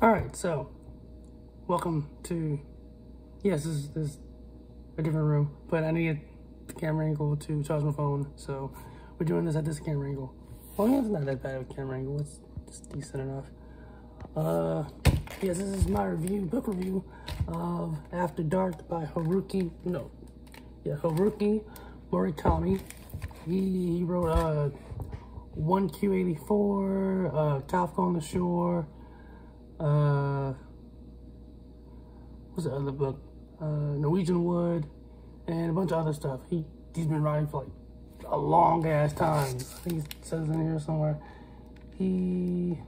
Alright, so welcome to, yes, this is a different room, but I need the camera angle to charge my phone, so we're doing this at this camera angle. Well, yeah, it's not that bad of a camera angle, it's decent enough. Yes, this is my book review of After Dark by Haruki Murakami. He wrote 1Q84, Kafka on the Shore, what's the other book? Norwegian Wood, and a bunch of other stuff. He's been writing for like a long ass time. I think it says in here somewhere. He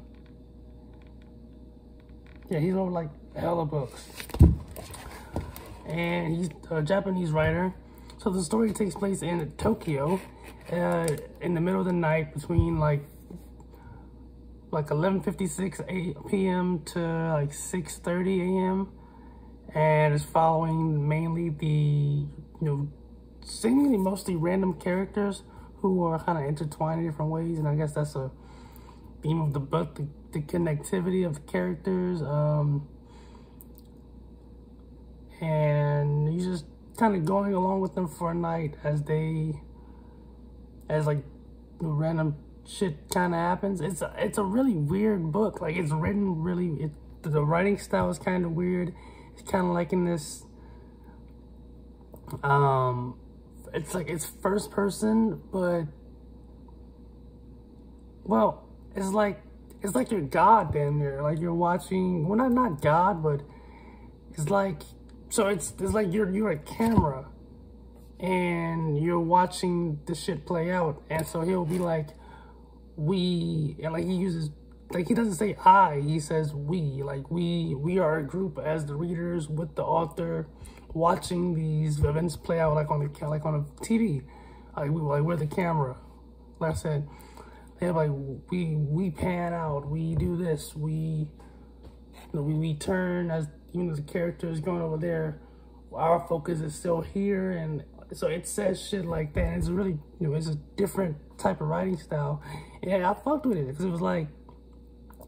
wrote like hella books. And he's a Japanese writer. So the story takes place in Tokyo, in the middle of the night between like 11:56 p.m. to like 6:30 a.m. and it's following mainly the, seemingly mostly random characters who are kind of intertwined in different ways, and I guess that's a theme of the book, the connectivity of the characters, and you're just kind of going along with them for a night as random shit kind of happens. It's a really weird book. Like, it's written really, the writing style is kind of weird. It's kind of like in this, it's like, it's first person, but, well, it's like you're God damn near. Like, you're watching, well, not God, but it's like, so it's like you're a camera and you're watching the shit play out. And so he'll be like, we, and like he uses, like he doesn't say I, he says we. Like we are a group as the readers with the author watching these events play out like on a TV. We're the camera. Like I said, they have like we pan out, we do this, we turn as the character is going over there. Our focus is still here, and so it says shit like that. And it's really, it's a different type of writing style. And I fucked with it because it was like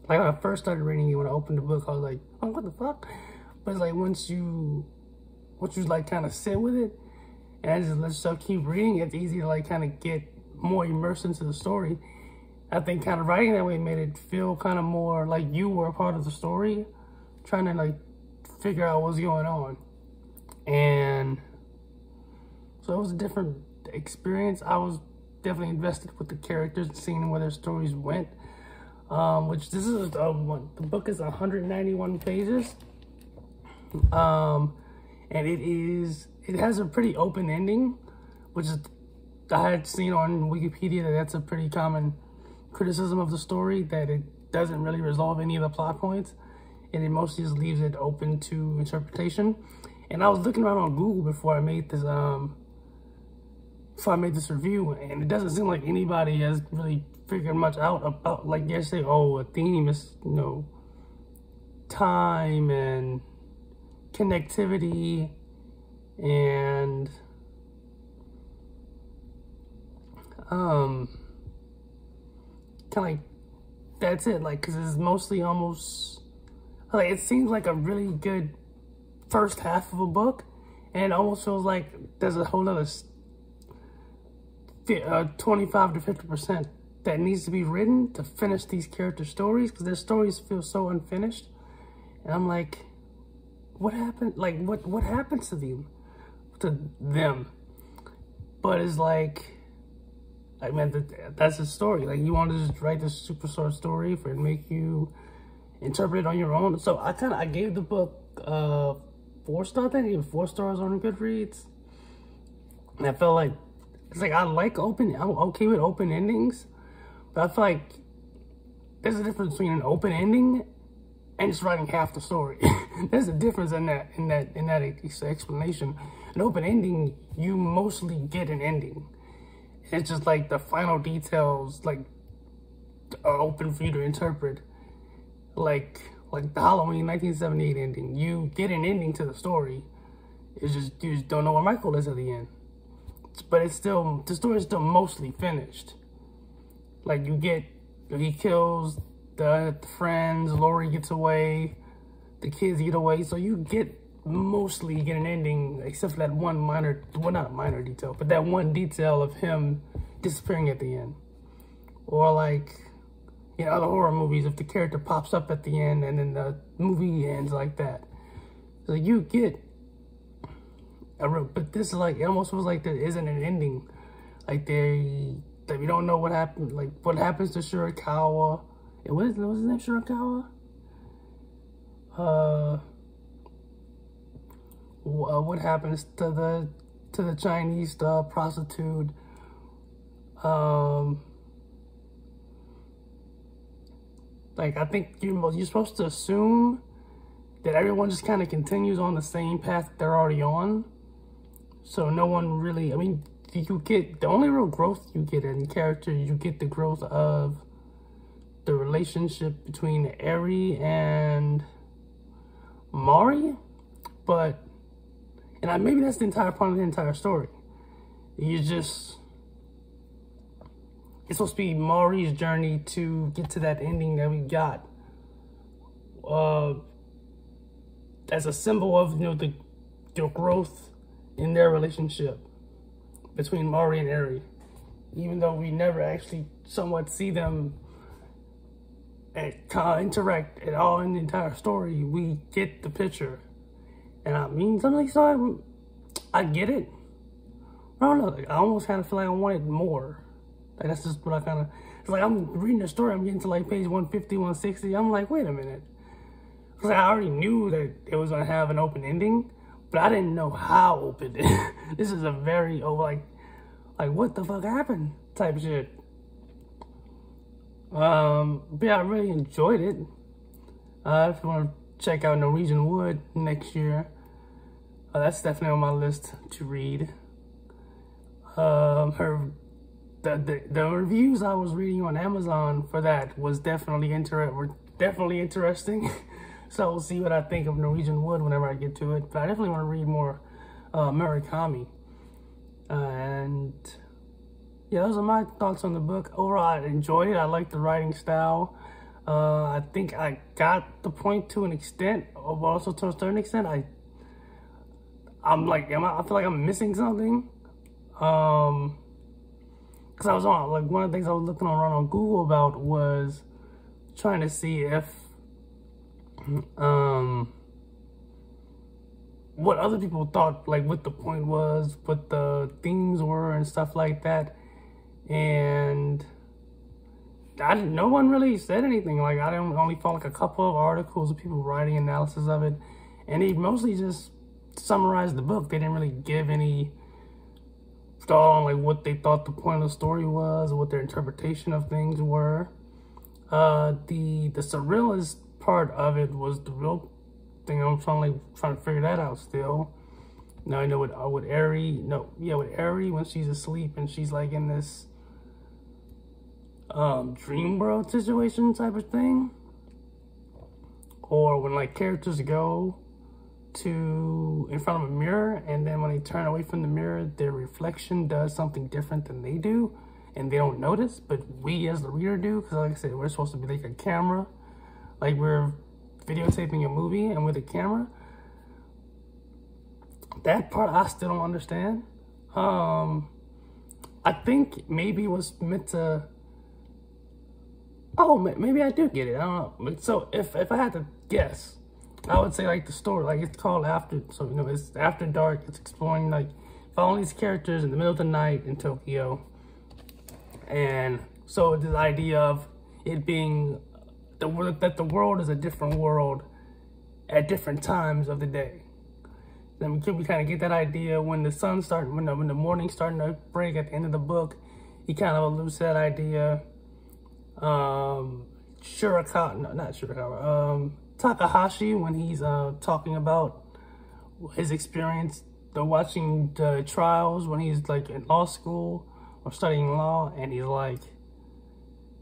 when I first started reading it, when I opened the book, I was like, oh, what the fuck? But it's like once you like kind of sit with it and I just let yourself keep reading, it's easy to like kind of get more immersed into the story. I think kind of writing that way made it feel kind of more like you were a part of the story, trying to like figure out what's going on. And so it was a different experience. I was definitely invested with the characters, seeing where their stories went. Which this is the book is 191 pages. And it has a pretty open ending, which is, I had seen on Wikipedia that's a pretty common criticism of the story, that it doesn't really resolve any of the plot points, and it mostly just leaves it open to interpretation. And I was looking around on Google before I made this review, and it doesn't seem like anybody has really figured much out about, like, you say, oh, a theme is, time and connectivity and kind of like that's it, like, because it's mostly almost like, it seems like a really good first half of a book, and it almost feels like there's a whole other 25 to 50% that needs to be written to finish these character stories, because their stories feel so unfinished. And I'm like, what happened? Like, what happens to them? But it's like, I mean, that's his story. Like, you want to just write this super short story for it to make you interpret it on your own. So I gave the book 4 stars. I gave 4 stars on Goodreads, and I felt like, it's like, I'm okay with open endings, but I feel like there's a difference between an open ending and just writing half the story. There's a difference in that explanation. An open ending, you mostly get an ending. It's just like the final details, like, are open for you to interpret. Like the Halloween 1978 ending, you get an ending to the story. It's just, you just don't know where Michael is at the end. But it's still, the story is still mostly finished. Like, he kills the friends, Lori gets away, the kids get away. So you mostly get an ending, except for that one minor, well, not minor detail, but that one detail of him disappearing at the end. Or like, in other horror movies, if the character pops up at the end and then the movie ends like that. So you get but this is like, it almost feels like there isn't an ending. Like we don't know what happened, like what happens to Shirakawa. What's his name, Shirakawa? What happens to the Chinese prostitute? Like, I think you're supposed to assume that everyone just kind of continues on the same path they're already on. So no one really, I mean, you get, the only real growth you get in character, you get the growth of the relationship between Eri and Mari. But, and maybe that's the entire point of the entire story. It's supposed to be Mari's journey to get to that ending that we got. As a symbol of, the growth in their relationship between Mari and Eri. Even though we never actually somewhat see them interact at all in the entire story, we get the picture. And I mean, something like so I get it. I don't know, I almost kind of feel like I wanted more. Like, that's just what I kind of, it's like I'm reading the story, I'm getting to like page 150, 160, I'm like, wait a minute. Because I already knew that it was going to have an open ending, but I didn't know how open. This is a very, like what the fuck happened type shit. But yeah, I really enjoyed it. If you want to check out Norwegian Wood next year, that's definitely on my list to read. The reviews I was reading on Amazon for that was definitely interesting. So we'll see what I think of Norwegian Wood whenever I get to it. But I definitely want to read more Murakami. And yeah, those are my thoughts on the book. Overall, I enjoyed it. I like the writing style. I think I got the point to an extent, but also to a certain extent, I feel like I'm missing something. Because I was on, like, one of the things I was looking around on Google about was trying to see if, what other people thought, like, what the point was, what the themes were and stuff like that. And no one really said anything. Like, I only found like a couple of articles of people writing analysis of it. And they mostly just summarized the book. They didn't really give any thought on like what they thought the point of the story was, or what their interpretation of things were. The surrealist part of it was the real thing. I'm trying to figure that out still. Now I know with Eri, with Eri when she's asleep and she's like in this dream world situation type of thing, or when like characters go in front of a mirror, and then when they turn away from the mirror, their reflection does something different than they do, and they don't notice, but we as the reader do, because like I said, we're supposed to be like a camera, like we're videotaping a movie and with a camera. That part I still don't understand. I think maybe it was meant to, maybe I do get it, I don't know. So if I had to guess, I would say like the story, like it's called After, so it's After Dark. It's exploring, like, following these characters in the middle of the night in Tokyo. And so this idea of it being that the world is a different world at different times of the day. Then we kind of get that idea when the sun starts, when the morning's starting to break at the end of the book. He kind of alludes to that idea. Takahashi, when he's talking about his experience watching the trials when he's like in law school or studying law, and he's like,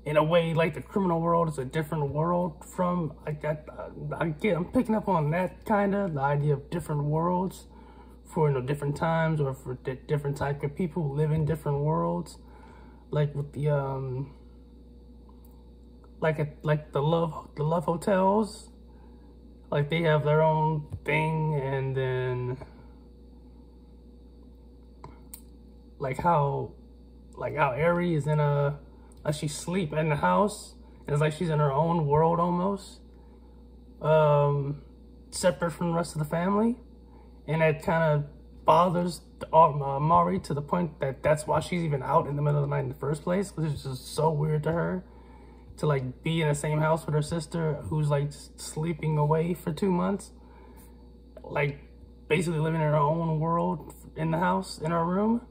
in a way, like the criminal world is a different world from, like, I'm picking up on that kind of, the idea of different worlds for, different times, or for different type of people who live in different worlds. Like with the like the love hotels, like they have their own thing, and then like how Ari is in a, like she sleep in the house, and it's like she's in her own world almost, separate from the rest of the family, and that kind of bothers Mari to the point that that's why she's even out in the middle of the night in the first place, because it's just so weird to her to like be in the same house with her sister who's like sleeping away for 2 months, like basically living in her own world in the house, in her room.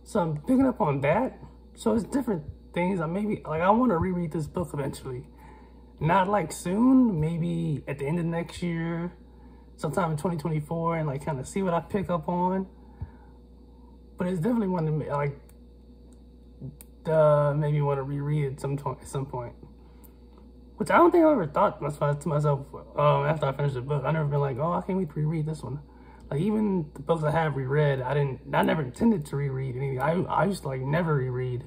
So I'm picking up on that. So it's different things. I want to reread this book eventually. Not like soon, maybe at the end of next year, sometime in 2024, and like kind of see what I pick up on. But it's definitely one to like maybe want to reread it at some point. Which I don't think I ever thought to myself after I finished the book. I never been like, oh, I can't wait to reread this one. Like even the books I have reread, I never intended to reread anything. I used to like never reread.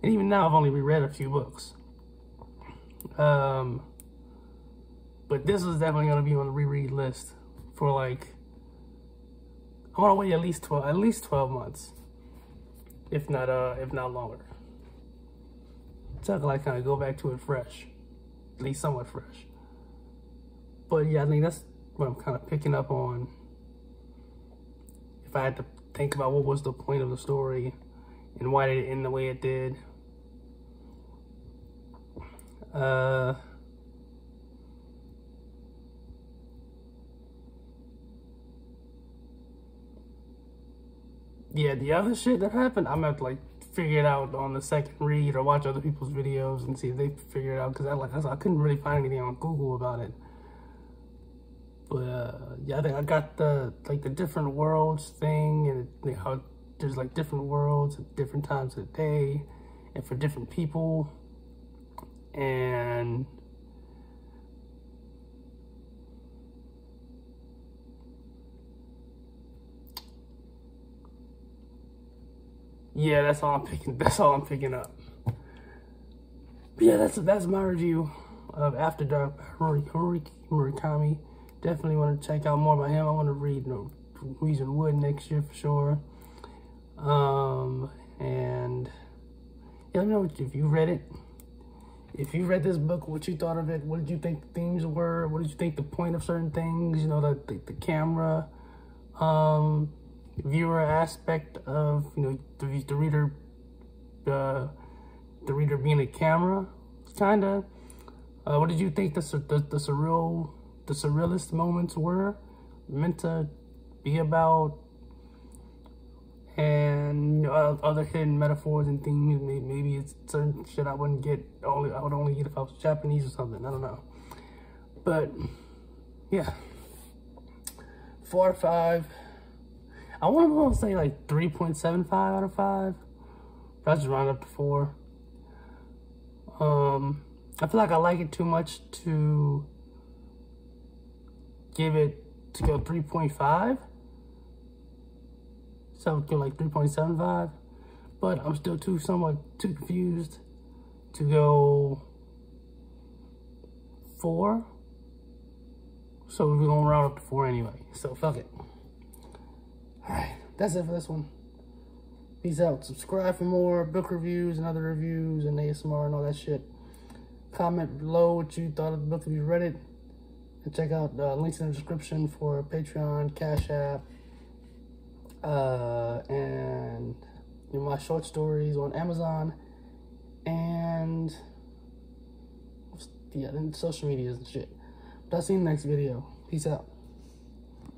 And even now I've only reread a few books. But this is definitely gonna be on the reread list for like, I wanna wait at least 12 months. If not longer. So I can like kind of go back to it fresh. At least somewhat fresh. But yeah, I think that's what I'm kind of picking up on. If I had to think about what was the point of the story and why did it end the way it did. Yeah, the other shit that happened, I'm gonna have to like figure it out on the second read or watch other people's videos and see if they figure it out, because I couldn't really find anything on Google about it. But yeah, I think I got the different worlds thing, and how there's like different worlds at different times of the day and for different people. And yeah, that's all I'm picking up. But yeah, that's my review of After Dark by Haruki Murakami. Definitely want to check out more about him. I want to read Reason Wood next year for sure. And yeah, let me know if you read it. If you read this book, what you thought of it. What did you think the themes were? What did you think the point of certain things? You know, the camera, viewer aspect of, you know, the reader being a camera, kinda. What did you think the surrealist moments were meant to be about? And you know, other hidden metaphors and themes. Maybe it's certain shit I wouldn't get. I would only get if I was Japanese or something. I don't know. But yeah, 4 out of 5. I want to say like 3.75 out of 5. But I just round up to 4. I feel like I like it too much to go 3.5. So go like 3.75, but I'm still somewhat too confused to go 4. So we're gonna round up to 4 anyway. So fuck it. Alright, that's it for this one. Peace out. Subscribe for more book reviews and other reviews and ASMR and all that shit. Comment below what you thought of the book if you read it. And check out the links in the description for Patreon, CashApp, and you know, my short stories on Amazon, and yeah, then social medias and shit. But I'll see you in the next video. Peace out.